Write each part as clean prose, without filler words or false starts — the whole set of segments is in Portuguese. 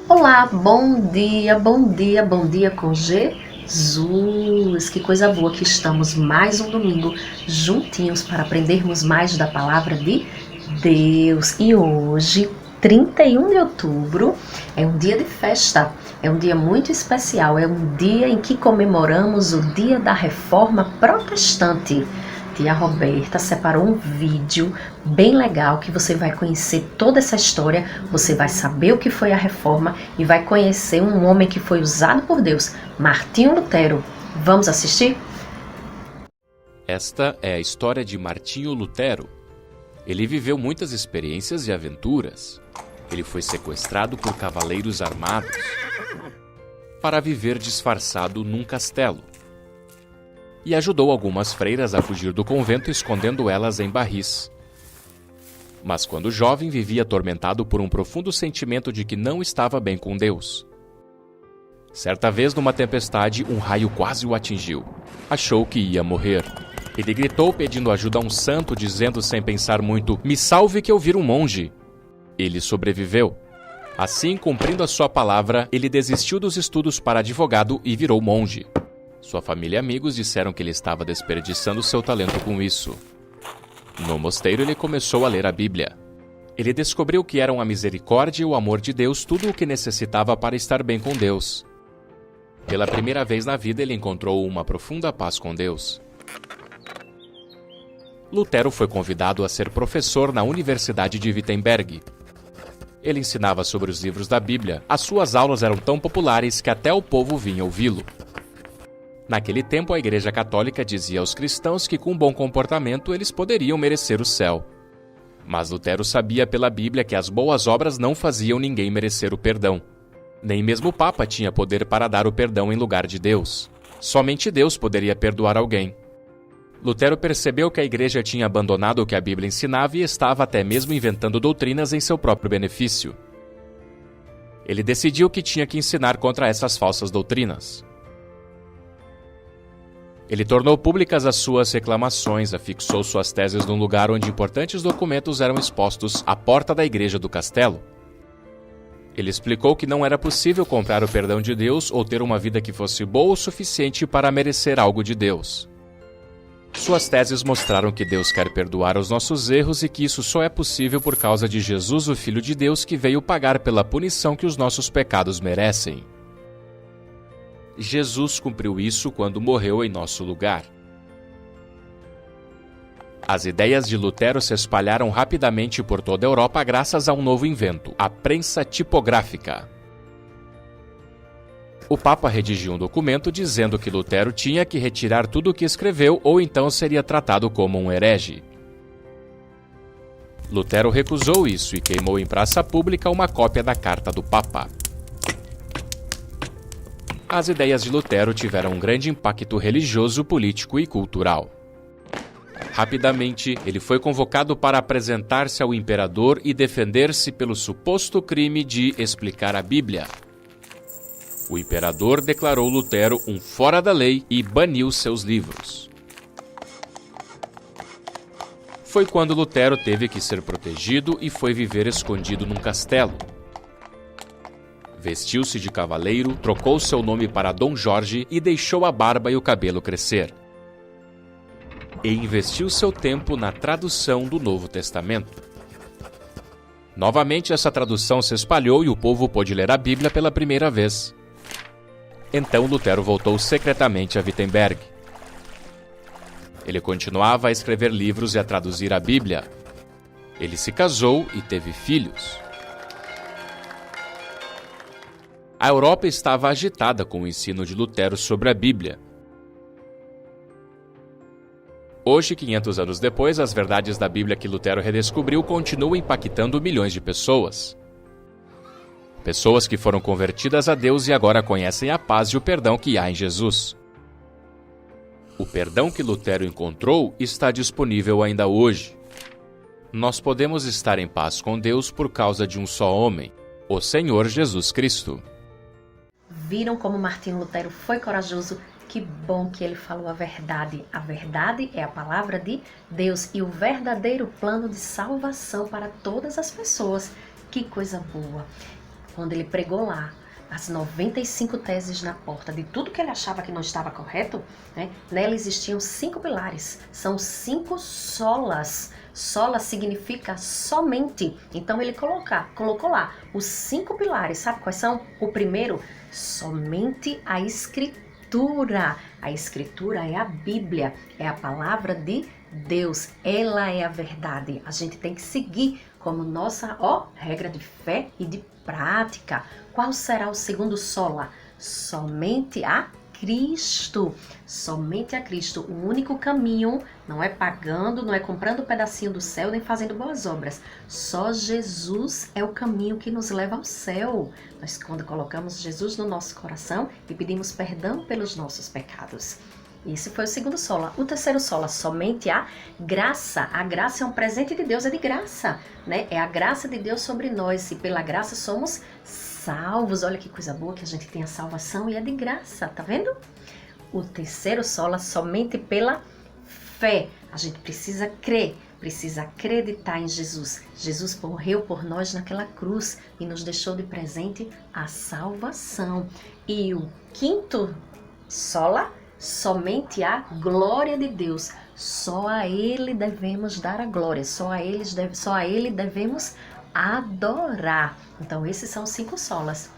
Olá, bom dia, bom dia, bom dia com Jesus. Que coisa boa que estamos mais um domingo juntinhos para aprendermos mais da palavra de Deus. E hoje, 31 de outubro, é um dia de festa, é um dia muito especial, é um dia em que comemoramos o dia da Reforma Protestante. Tia Roberta separou um vídeo bem legal que você vai conhecer toda essa história, você vai saber o que foi a reforma e vai conhecer um homem que foi usado por Deus, Martinho Lutero. Vamos assistir? Esta é a história de Martinho Lutero. Ele viveu muitas experiências e aventuras. Ele foi sequestrado por cavaleiros armados para viver disfarçado num castelo. E ajudou algumas freiras a fugir do convento, escondendo elas em barris. Mas quando jovem, vivia atormentado por um profundo sentimento de que não estava bem com Deus. Certa vez, numa tempestade, um raio quase o atingiu. Achou que ia morrer. Ele gritou pedindo ajuda a um santo, dizendo sem pensar muito: "Me salve que eu viro um monge." Ele sobreviveu. Assim, cumprindo a sua palavra, ele desistiu dos estudos para advogado e virou monge. Sua família e amigos disseram que ele estava desperdiçando seu talento com isso. No mosteiro, ele começou a ler a Bíblia. Ele descobriu que eram a misericórdia e o amor de Deus tudo o que necessitava para estar bem com Deus. Pela primeira vez na vida, ele encontrou uma profunda paz com Deus. Lutero foi convidado a ser professor na Universidade de Wittenberg. Ele ensinava sobre os livros da Bíblia. As suas aulas eram tão populares que até o povo vinha ouvi-lo. Naquele tempo, a Igreja Católica dizia aos cristãos que com bom comportamento eles poderiam merecer o céu. Mas Lutero sabia pela Bíblia que as boas obras não faziam ninguém merecer o perdão. Nem mesmo o Papa tinha poder para dar o perdão em lugar de Deus. Somente Deus poderia perdoar alguém. Lutero percebeu que a Igreja tinha abandonado o que a Bíblia ensinava e estava até mesmo inventando doutrinas em seu próprio benefício. Ele decidiu que tinha que ensinar contra essas falsas doutrinas. Ele tornou públicas as suas reclamações, afixou suas teses num lugar onde importantes documentos eram expostos à porta da igreja do castelo. Ele explicou que não era possível comprar o perdão de Deus ou ter uma vida que fosse boa o suficiente para merecer algo de Deus. Suas teses mostraram que Deus quer perdoar os nossos erros e que isso só é possível por causa de Jesus, o Filho de Deus, que veio pagar pela punição que os nossos pecados merecem. Jesus cumpriu isso quando morreu em nosso lugar. As ideias de Lutero se espalharam rapidamente por toda a Europa graças a um novo invento, a prensa tipográfica. O Papa redigiu um documento dizendo que Lutero tinha que retirar tudo o que escreveu ou então seria tratado como um herege. Lutero recusou isso e queimou em praça pública uma cópia da carta do Papa. As ideias de Lutero tiveram um grande impacto religioso, político e cultural. Rapidamente, ele foi convocado para apresentar-se ao imperador e defender-se pelo suposto crime de explicar a Bíblia. O imperador declarou Lutero um fora da lei e baniu seus livros. Foi quando Lutero teve que ser protegido e foi viver escondido num castelo. Vestiu-se de cavaleiro, trocou seu nome para Dom Jorge e deixou a barba e o cabelo crescer. E investiu seu tempo na tradução do Novo Testamento. Novamente, essa tradução se espalhou e o povo pôde ler a Bíblia pela primeira vez. Então Lutero voltou secretamente a Wittenberg. Ele continuava a escrever livros e a traduzir a Bíblia. Ele se casou e teve filhos. A Europa estava agitada com o ensino de Lutero sobre a Bíblia. Hoje, 500 anos depois, as verdades da Bíblia que Lutero redescobriu continuam impactando milhões de pessoas. Pessoas que foram convertidas a Deus e agora conhecem a paz e o perdão que há em Jesus. O perdão que Lutero encontrou está disponível ainda hoje. Nós podemos estar em paz com Deus por causa de um só homem, o Senhor Jesus Cristo. Viram como Martinho Lutero foi corajoso? Que bom que ele falou a verdade. A verdade é a palavra de Deus e o verdadeiro plano de salvação para todas as pessoas. Que coisa boa! quando ele pregou lá as 95 teses na porta de tudo que ele achava que não estava correto, né? Nela existiam 5 pilares, são 5 solas. Sola significa somente. Então ele colocou lá os 5 pilares. Sabe quais são? O primeiro, somente a Escritura. A Escritura é a Bíblia, é a palavra de Deus. Ela é a verdade. A gente tem que seguir como nossa regra de fé e de prática. Qual será o segundo sola? Somente a Cristo. Somente a Cristo. O único caminho não é pagando, não é comprando um pedacinho do céu, nem fazendo boas obras. Só Jesus é o caminho que nos leva ao céu. Nós, quando colocamos Jesus no nosso coração e pedimos perdão pelos nossos pecados. Esse foi o segundo sola. O terceiro sola, somente a graça. A graça é um presente de Deus, é de graça, né? É a graça de Deus sobre nós e pela graça somos salvos. Olha que coisa boa que a gente tem a salvação e é de graça, tá vendo? O terceiro sola, somente pela fé. A gente precisa crer, precisa acreditar em Jesus. Jesus morreu por nós naquela cruz e nos deixou de presente a salvação. E o quinto sola, somente a glória de Deus. Só a Ele devemos dar a glória. Só a Ele devemos adorar. Então esses são os 5 solas.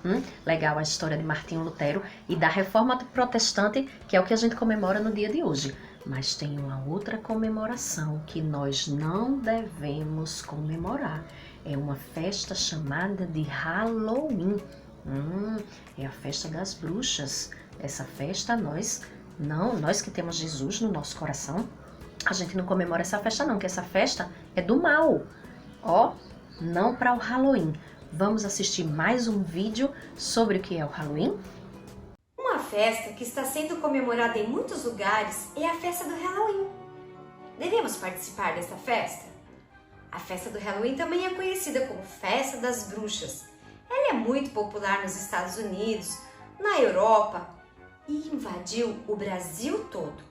Legal a história de Martinho Lutero e da Reforma Protestante, que é o que a gente comemora no dia de hoje. Mas tem uma outra comemoração que nós não devemos comemorar. É uma festa chamada de Halloween. É a festa das bruxas. Essa festa nós que temos Jesus no nosso coração, a gente não comemora essa festa não, que essa festa é do mal. Não para o Halloween. Vamos assistir mais um vídeo sobre o que é o Halloween? Uma festa que está sendo comemorada em muitos lugares é a festa do Halloween. Devemos participar desta festa? A festa do Halloween também é conhecida como Festa das Bruxas. Ela é muito popular nos Estados Unidos, na Europa e invadiu o Brasil todo.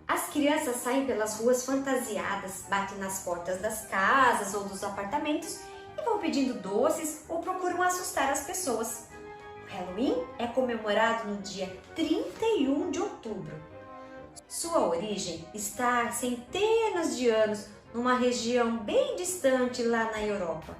As crianças saem pelas ruas fantasiadas, batem nas portas das casas ou dos apartamentos e vão pedindo doces ou procuram assustar as pessoas. O Halloween é comemorado no dia 31 de outubro. Sua origem está há centenas de anos numa região bem distante lá na Europa.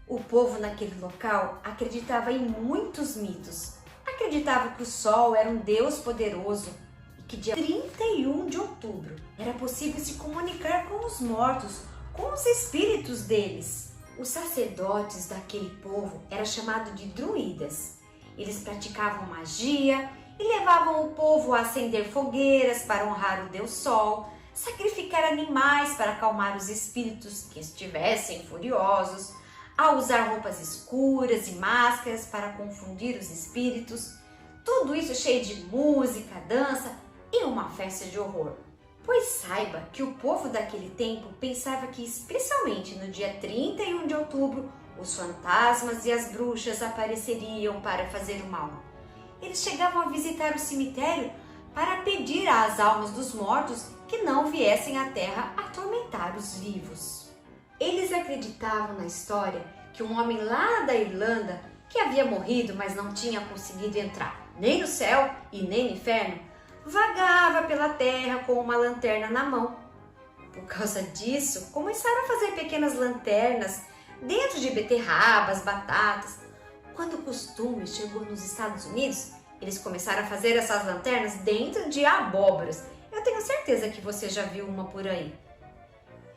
O povo naquele local acreditava em muitos mitos. Acreditava que o sol era um deus poderoso e que dia 31 de outubro era possível se comunicar com os mortos, com os espíritos deles. Os sacerdotes daquele povo eram chamados de druidas. Eles praticavam magia e levavam o povo a acender fogueiras para honrar o deus sol, sacrificar animais para acalmar os espíritos que estivessem furiosos, a usar roupas escuras e máscaras para confundir os espíritos. Tudo isso cheio de música, dança e uma festa de horror. Pois saiba que o povo daquele tempo pensava que, especialmente no dia 31 de outubro, os fantasmas e as bruxas apareceriam para fazer o mal. Eles chegavam a visitar o cemitério para pedir às almas dos mortos que não viessem à terra atormentar os vivos. Eles acreditavam na história que um homem lá da Irlanda, que havia morrido, mas não tinha conseguido entrar nem no céu e nem no inferno, vagava pela terra com uma lanterna na mão. Por causa disso, começaram a fazer pequenas lanternas dentro de beterrabas, batatas. Quando o costume chegou nos Estados Unidos, eles começaram a fazer essas lanternas dentro de abóboras. Eu tenho certeza que você já viu uma por aí.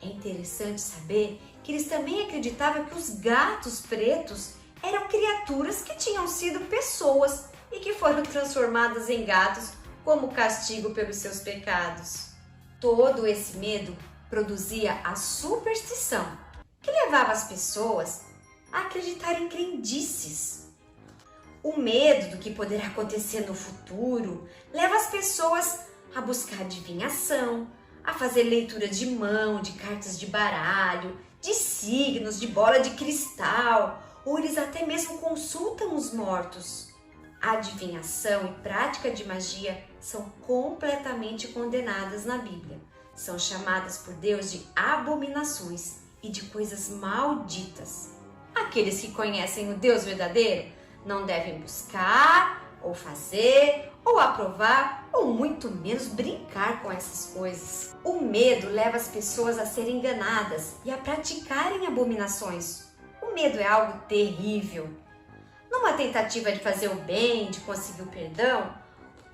É interessante saber que eles também acreditavam que os gatos pretos eram criaturas que tinham sido pessoas e que foram transformadas em gatos como castigo pelos seus pecados. Todo esse medo produzia a superstição, que levava as pessoas a acreditar em crendices. O medo do que poderá acontecer no futuro leva as pessoas a buscar adivinhação, a fazer leitura de mão, de cartas de baralho, de signos, de bola de cristal, ou eles até mesmo consultam os mortos. A adivinhação e prática de magia são completamente condenadas na Bíblia. São chamadas por Deus de abominações e de coisas malditas. Aqueles que conhecem o Deus verdadeiro Não devem buscar, ou fazer, ou aprovar, ou muito menos brincar com essas coisas. O medo leva as pessoas a serem enganadas e a praticarem abominações. O medo é algo terrível. Numa tentativa de fazer o bem, de conseguir o perdão,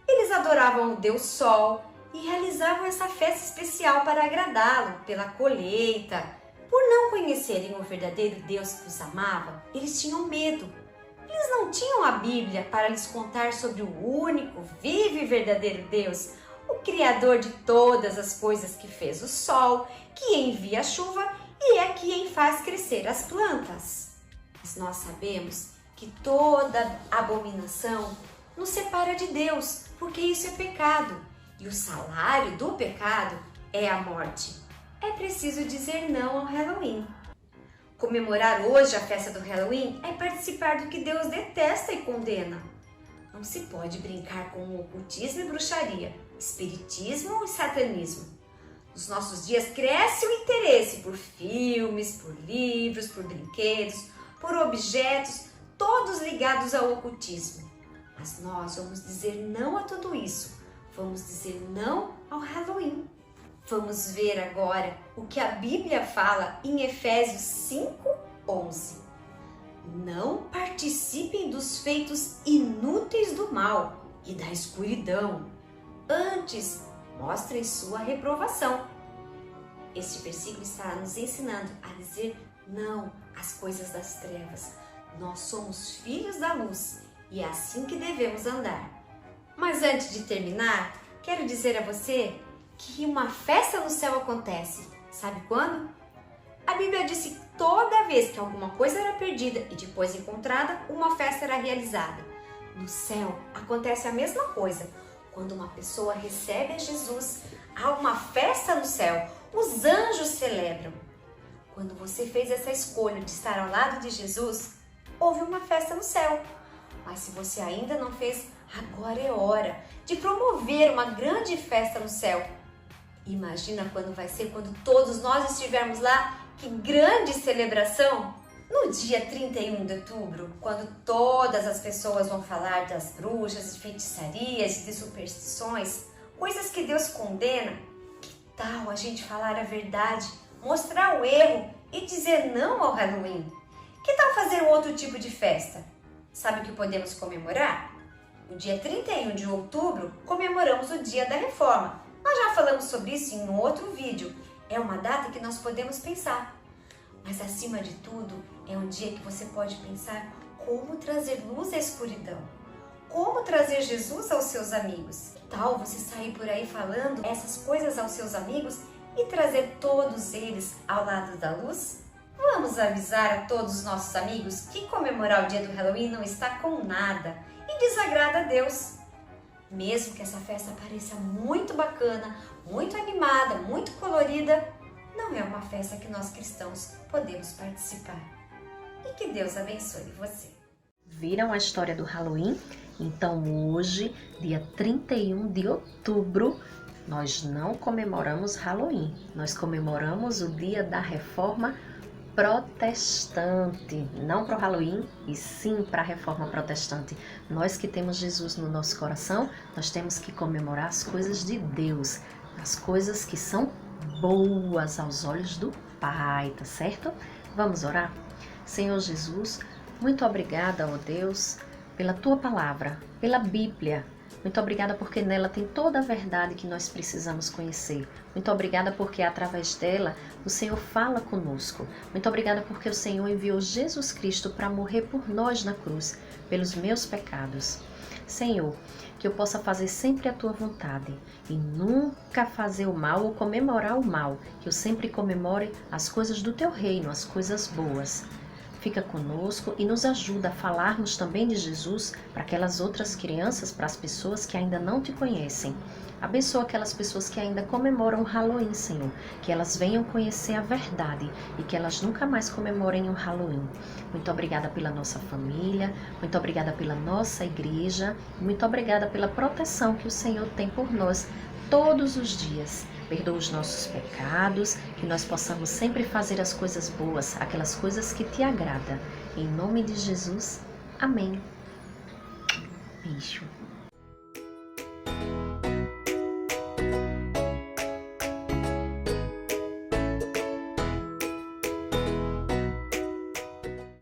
eles adoravam o Deus Sol e realizavam essa festa especial para agradá-lo pela colheita. Por não conhecerem o verdadeiro Deus que os amava, eles tinham medo. Eles não tinham a Bíblia para lhes contar sobre o único, vivo e verdadeiro Deus, o Criador de todas as coisas, que fez o sol, que envia a chuva e é quem faz crescer as plantas. Mas nós sabemos que toda abominação nos separa de Deus, porque isso é pecado, e o salário do pecado é a morte. É preciso dizer não ao Halloween. Comemorar hoje a festa do Halloween é participar do que Deus detesta e condena. Não se pode brincar com o ocultismo e bruxaria, espiritismo e satanismo. Nos nossos dias cresce o interesse por filmes, por livros, por brinquedos, por objetos, todos ligados ao ocultismo. Mas nós vamos dizer não a tudo isso. Vamos dizer não ao Halloween. Vamos ver agora o que a Bíblia fala em Efésios 5:11. Não participem dos feitos inúteis do mal e da escuridão. Antes, mostrem sua reprovação. Este versículo está nos ensinando a dizer não às coisas das trevas. Nós somos filhos da luz e é assim que devemos andar. Mas antes de terminar, quero dizer a você que uma festa no céu acontece. Sabe quando? A Bíblia disse que toda vez que alguma coisa era perdida e depois encontrada, uma festa era realizada. No céu acontece a mesma coisa. Quando uma pessoa recebe a Jesus, há uma festa no céu. Os anjos celebram. Quando você fez essa escolha de estar ao lado de Jesus, houve uma festa no céu. Mas se você ainda não fez, agora é hora de promover uma grande festa no céu. Imagina quando vai ser, quando todos nós estivermos lá. Que grande celebração! No dia 31 de outubro, quando todas as pessoas vão falar das bruxas, de feitiçarias e de superstições, coisas que Deus condena, que tal a gente falar a verdade, mostrar o erro e dizer não ao Halloween? Que tal fazer um outro tipo de festa? Sabe o que podemos comemorar? No dia 31 de outubro, comemoramos o Dia da Reforma. Nós já falamos sobre isso em um outro vídeo. É uma data que nós podemos pensar. Mas acima de tudo, é um dia que você pode pensar como trazer luz à escuridão. Como trazer Jesus aos seus amigos. Que tal você sair por aí falando essas coisas aos seus amigos e trazer todos eles ao lado da luz? Vamos avisar a todos os nossos amigos que comemorar o dia do Halloween não está com nada e desagrada a Deus. Mesmo que essa festa pareça muito bacana, muito animada, muito colorida, não é uma festa que nós cristãos podemos participar. E que Deus abençoe você. Viram a história do Halloween? Então hoje, dia 31 de outubro, nós não comemoramos Halloween. Nós comemoramos o dia da Reforma Protestante, não para o Halloween, e sim para a Reforma Protestante. Nós que temos Jesus no nosso coração, nós temos que comemorar as coisas de Deus, as coisas que são boas aos olhos do Pai, tá certo? Vamos orar? Senhor Jesus, muito obrigada, ó Deus, pela Tua Palavra, pela Bíblia. Muito obrigada porque nela tem toda a verdade que nós precisamos conhecer. Muito obrigada porque através dela o Senhor fala conosco. Muito obrigada porque o Senhor enviou Jesus Cristo para morrer por nós na cruz, pelos meus pecados. Senhor, que eu possa fazer sempre a Tua vontade e nunca fazer o mal ou comemorar o mal. Que eu sempre comemore as coisas do Teu reino, as coisas boas. Fica conosco e nos ajuda a falarmos também de Jesus para aquelas outras crianças, para as pessoas que ainda não Te conhecem. Abençoa aquelas pessoas que ainda comemoram o Halloween, Senhor, que elas venham conhecer a verdade e que elas nunca mais comemorem o Halloween. Muito obrigada pela nossa família, muito obrigada pela nossa igreja, muito obrigada pela proteção que o Senhor tem por nós todos os dias. Perdoa os nossos pecados, que nós possamos sempre fazer as coisas boas, aquelas coisas que Te agradam. Em nome de Jesus, amém. bicho.